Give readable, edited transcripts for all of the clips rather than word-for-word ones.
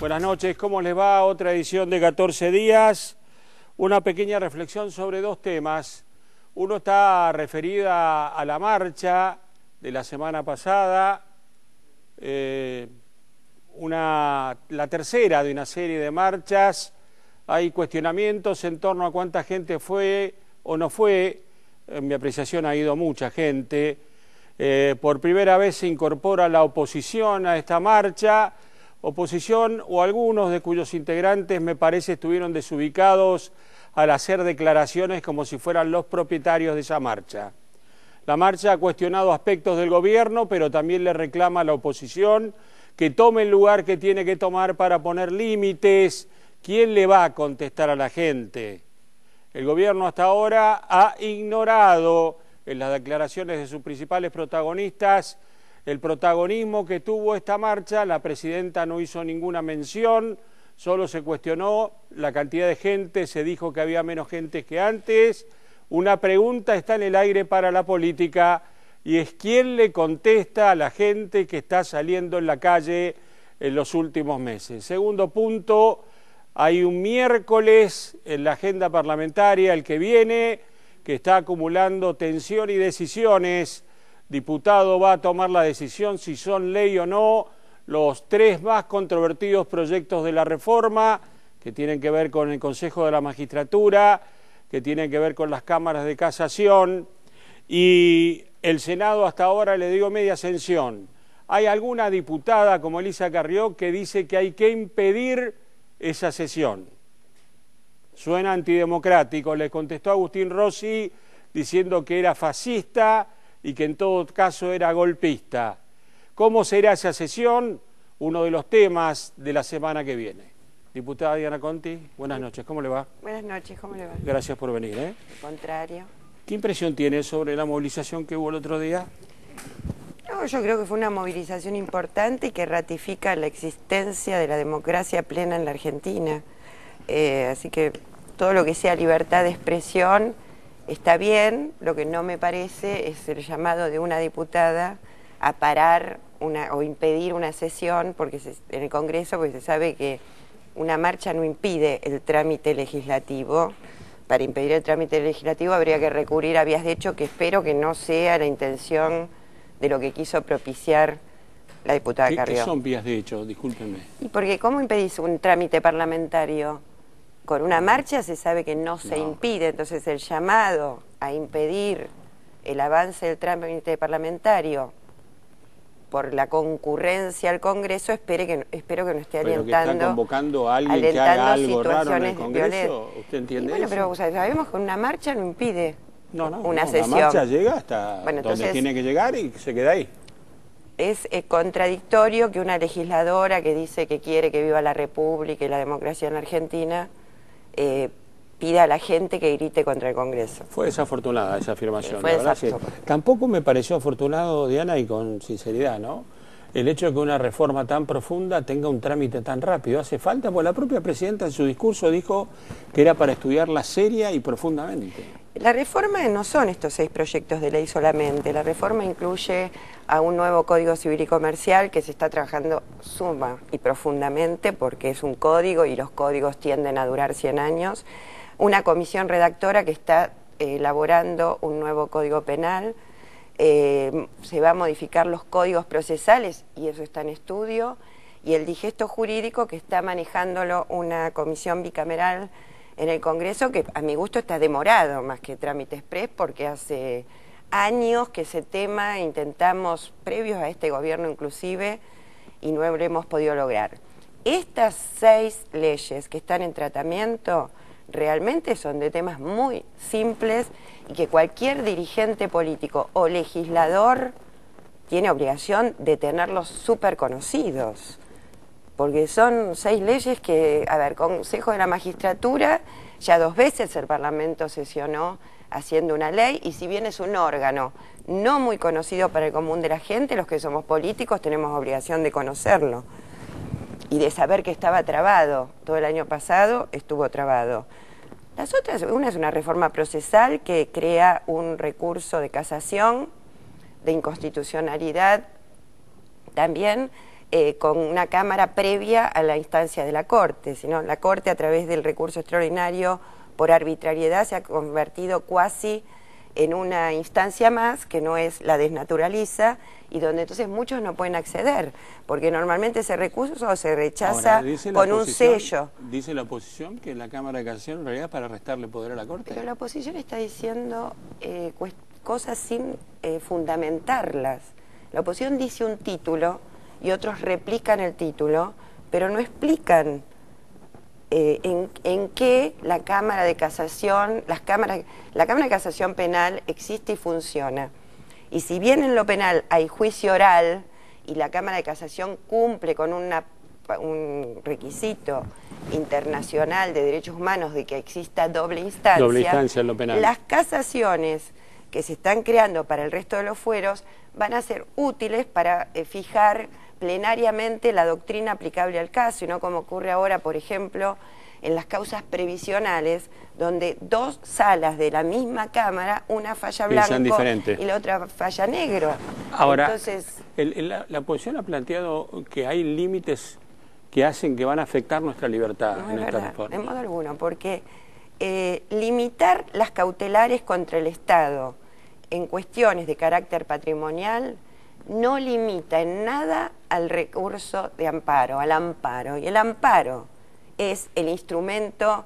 Buenas noches, ¿cómo les va? Otra edición de 14 días. Una pequeña reflexión sobre dos temas. Uno está referida a la marcha de la semana pasada, la tercera de una serie de marchas. Hay cuestionamientos en torno a cuánta gente fue o no fue. En mi apreciación ha ido mucha gente. Por primera vez se incorpora la oposición a esta marcha, oposición o algunos de cuyos integrantes me parece estuvieron desubicados al hacer declaraciones como si fueran los propietarios de esa marcha. La marcha ha cuestionado aspectos del gobierno, pero también le reclama a la oposición que tome el lugar que tiene que tomar para poner límites. ¿Quién le va a contestar a la gente? El gobierno hasta ahora ha ignorado en las declaraciones de sus principales protagonistas el protagonismo que tuvo esta marcha. La presidenta no hizo ninguna mención, solo se cuestionó la cantidad de gente, se dijo que había menos gente que antes. Una pregunta está en el aire para la política y es quién le contesta a la gente que está saliendo en la calle en los últimos meses. Segundo punto, hay un miércoles en la agenda parlamentaria, el que viene, que está acumulando tensión y decisiones. Diputado va a tomar la decisión si son ley o no los tres más controvertidos proyectos de la reforma, que tienen que ver con el Consejo de la Magistratura, que tienen que ver con las cámaras de casación, y el Senado hasta ahora le dio media sanción. Hay alguna diputada como Elisa Carrió que dice que hay que impedir esa sesión. Suena antidemocrático, le contestó Agustín Rossi diciendo que era fascista y que en todo caso era golpista. ¿Cómo será esa sesión? Uno de los temas de la semana que viene. Diputada Diana Conti, buenas noches, ¿cómo le va? Buenas noches, ¿cómo le va? Gracias por venir. Al contrario. ¿Qué impresión tiene sobre la movilización que hubo el otro día? No, yo creo que fue una movilización importante y que ratifica la existencia de la democracia plena en la Argentina. Así que todo lo que sea libertad de expresión está bien. Lo que no me parece es el llamado de una diputada a parar o impedir una sesión en el Congreso, porque se sabe que una marcha no impide el trámite legislativo. Para impedir el trámite legislativo habría que recurrir a vías de hecho, que espero que no sea la intención de lo que quiso propiciar la diputada Carrió. ¿Qué son vías de hecho? Discúlpenme. Y porque ¿cómo impedís un trámite parlamentario? Con una marcha se sabe que no se impide, entonces el llamado a impedir el avance del trámite parlamentario por la concurrencia al Congreso, espero que no esté alentando. ¿Pero que está convocando a alguien que haga algo raro en el Congreso? ¿Usted entiende bueno, eso? Pero o sea, sabemos que una marcha no impide una sesión. La marcha llega hasta donde tiene que llegar y se queda ahí. Es contradictorio que una legisladora que dice que quiere que viva la República y la democracia en la Argentina pida a la gente que grite contra el Congreso. Fue desafortunada esa afirmación. La verdad que tampoco me pareció afortunado, Diana, y con sinceridad, ¿no? El hecho de que una reforma tan profunda tenga un trámite tan rápido. ¿Hace falta? Pues la propia presidenta en su discurso dijo que era para estudiarla seria y profundamente. La reforma no son estos 6 proyectos de ley solamente. La reforma incluye a un nuevo Código Civil y Comercial que se está trabajando suma y profundamente porque es un código y los códigos tienden a durar 100 años. Una comisión redactora que está elaborando un nuevo Código Penal. Se va a modificar los códigos procesales y eso está en estudio. Y el digesto jurídico que está manejándolo una comisión bicameral en el Congreso, que a mi gusto está demorado más que trámite exprés, porque hace años que ese tema intentamos, previos a este gobierno inclusive, y no lo hemos podido lograr. Estas 6 leyes que están en tratamiento realmente son de temas muy simples y que cualquier dirigente político o legislador tiene obligación de tenerlos súper conocidos. Porque son 6 leyes que, Consejo de la Magistratura, ya 2 veces el Parlamento sesionó haciendo una ley, y si bien es un órgano no muy conocido para el común de la gente, los que somos políticos tenemos obligación de conocerlo y de saber que estaba trabado. Todo el año pasado estuvo trabado. Las otras, una es una reforma procesal que crea un recurso de casación, de inconstitucionalidad también, con una cámara previa a la instancia de la Corte, sino la Corte, a través del recurso extraordinario por arbitrariedad, se ha convertido cuasi en una instancia más, que no es la desnaturaliza, y donde entonces muchos no pueden acceder, porque normalmente ese recurso se rechaza con un sello. Dice la oposición que la Cámara de Casación en realidad es para restarle poder a la Corte. Pero la oposición está diciendo cosas sin fundamentarlas. La oposición dice un título y otros replican el título, pero no explican en qué la Cámara de Casación, la Cámara de Casación Penal existe y funciona. Y si bien en lo penal hay juicio oral y la Cámara de Casación cumple con un requisito internacional de derechos humanos de que exista doble instancia en lo penal, las casaciones que se están creando para el resto de los fueros van a ser útiles para fijar plenariamente la doctrina aplicable al caso, y no como ocurre ahora, por ejemplo, en las causas previsionales, donde dos salas de la misma Cámara, una falla blanco y la otra falla negro. Ahora, entonces, la oposición ha planteado que hay límites que hacen que van a afectar nuestra libertad no en es esta verdad, reforma. de modo alguno, porque limitar las cautelares contra el Estado en cuestiones de carácter patrimonial no limita en nada al recurso de amparo, al amparo. Y el amparo es el instrumento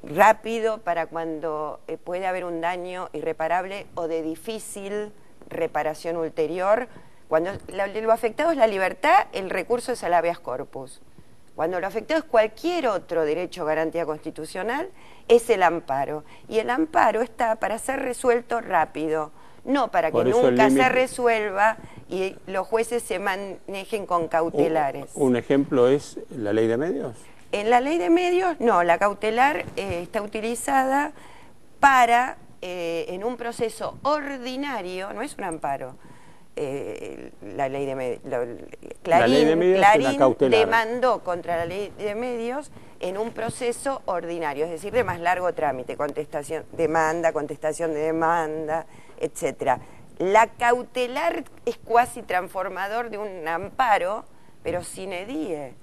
rápido para cuando puede haber un daño irreparable o de difícil reparación ulterior. Cuando lo afectado es la libertad, el recurso es al habeas corpus. Cuando lo afectado es cualquier otro derecho o garantía constitucional, es el amparo. Y el amparo está para ser resuelto rápido, no para que nunca se resuelva y los jueces se manejen con cautelares. ¿Un ejemplo es la ley de medios? En la ley de medios, no, la cautelar está utilizada para, en un proceso ordinario, no es un amparo. La ley de medios, Clarín demandó contra la ley de medios en un proceso ordinario, es decir, de más largo trámite, contestación de demanda, etcétera. La cautelar es cuasi transformador de un amparo, pero sine die.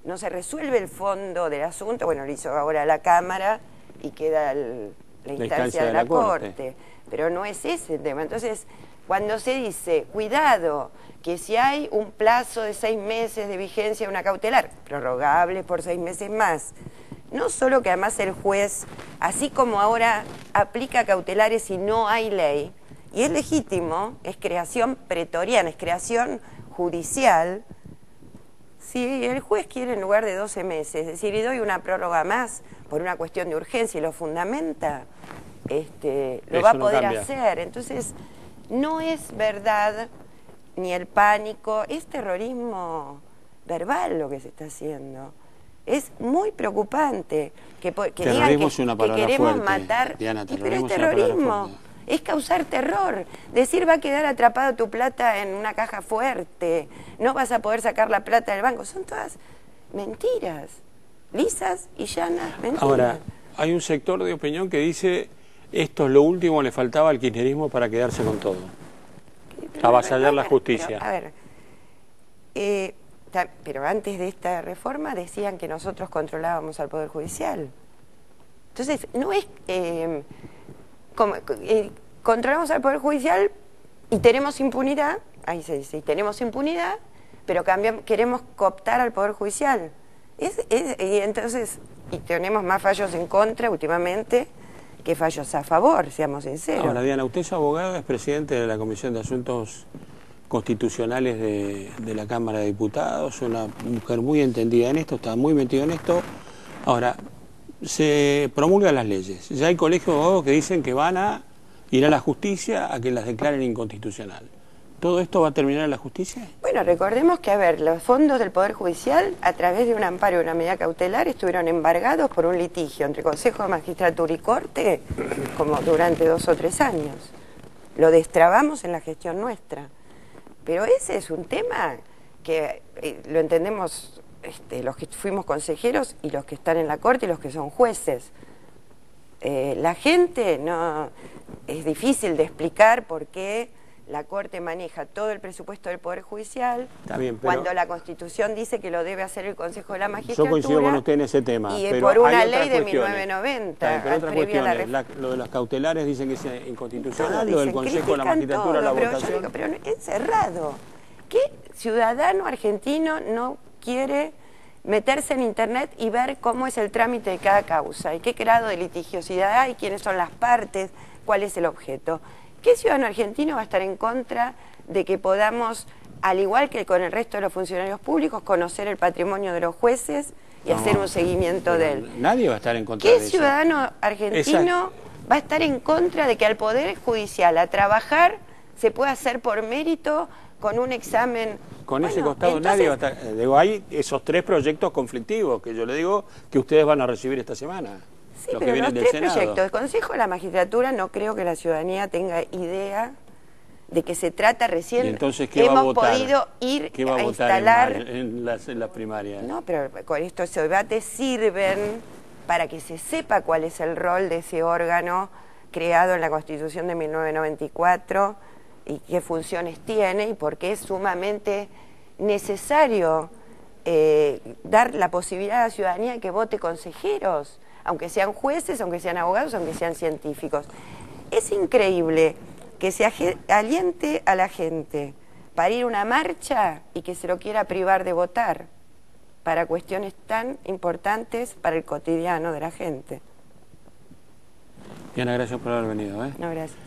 No se resuelve el fondo del asunto, bueno, lo hizo ahora la Cámara y queda la instancia de la Corte, pero no es ese el tema. Entonces, cuando se dice, cuidado, que si hay un plazo de 6 meses de vigencia de una cautelar, prorrogable por 6 meses más, no solo que además el juez, así como ahora aplica cautelares y no hay ley, y es legítimo, es creación pretoriana, es creación judicial, si el juez quiere en lugar de 12 meses, es decir, y doy una prórroga más por una cuestión de urgencia y lo fundamenta, lo va a poder hacer. Entonces, no es verdad ni el pánico, es terrorismo verbal lo que se está haciendo. Es muy preocupante que digan que queremos matar, Diana, pero es terrorismo, es causar terror. Decir va a quedar atrapado tu plata en una caja fuerte, no vas a poder sacar la plata del banco, son todas mentiras, lisas y llanas mentiras. Ahora, hay un sector de opinión que dice esto es lo último que le faltaba al kirchnerismo para quedarse con todo. Avasallar la justicia. Pero antes de esta reforma decían que nosotros controlábamos al Poder Judicial. Entonces, no es... controlamos al Poder Judicial y tenemos impunidad, ahí se dice, tenemos impunidad, pero queremos cooptar al Poder Judicial. Y entonces, tenemos más fallos en contra últimamente que fallos a favor, seamos sinceros. Ahora, Diana, usted es abogada, es presidente de la Comisión de Asuntos Constitucionales de la Cámara de Diputados, una mujer muy entendida en esto, está muy metida en esto. Ahora, se promulgan las leyes. Ya hay colegios de abogados que dicen que van a ir a la justicia a que las declaren inconstitucional. ¿Todo esto va a terminar en la justicia? Bueno, recordemos que, los fondos del Poder Judicial, a través de un amparo y una medida cautelar, estuvieron embargados por un litigio entre Consejo de Magistratura y Corte como durante 2 o 3 años. Lo destrabamos en la gestión nuestra. Pero ese es un tema que lo entendemos los que fuimos consejeros y los que están en la Corte y los que son jueces. La gente no... Es difícil de explicar por qué la Corte maneja todo el presupuesto del Poder Judicial, Está bien, pero cuando la Constitución dice que lo debe hacer el Consejo de la Magistratura. yo coincido con usted en ese tema. Y pero por una hay ley otras de cuestiones. 1990. Pero otras previa a la cuestiones, lo de las cautelares dicen que es inconstitucional, Todo lo del dicen, Consejo de la critican Magistratura, todo, la pero yo votación. digo, pero es cerrado. ¿Qué ciudadano argentino no quiere meterse en internet y ver cómo es el trámite de cada causa y qué grado de litigiosidad hay, quiénes son las partes, cuál es el objeto? ¿Qué ciudadano argentino va a estar en contra de que podamos, al igual que con el resto de los funcionarios públicos, conocer el patrimonio de los jueces y hacer un seguimiento de él? Nadie va a estar en contra de ¿Qué eso. ciudadano argentino va a estar en contra de que al Poder Judicial a trabajar se pueda hacer por mérito con un examen? Con ese Bueno, costado entonces, nadie va a estar. Digo, hay esos 3 proyectos conflictivos que yo le digo que ustedes van a recibir esta semana. Sí, los que pero vienen los del 3 Senado. proyectos, el Consejo de la Magistratura, no creo que la ciudadanía tenga idea de que se trata recién. ¿Y entonces qué va a votar? Podido ir ¿Qué va a votar instalar. en las primarias? No, pero con estos debates sirven para que se sepa cuál es el rol de ese órgano creado en la Constitución de 1994 y qué funciones tiene y por qué es sumamente necesario dar la posibilidad a la ciudadanía de que vote consejeros, aunque sean jueces, aunque sean abogados, aunque sean científicos. Es increíble que se aliente a la gente para ir a una marcha y que se lo quiera privar de votar para cuestiones tan importantes para el cotidiano de la gente. Diana, gracias por haber venido. No, gracias.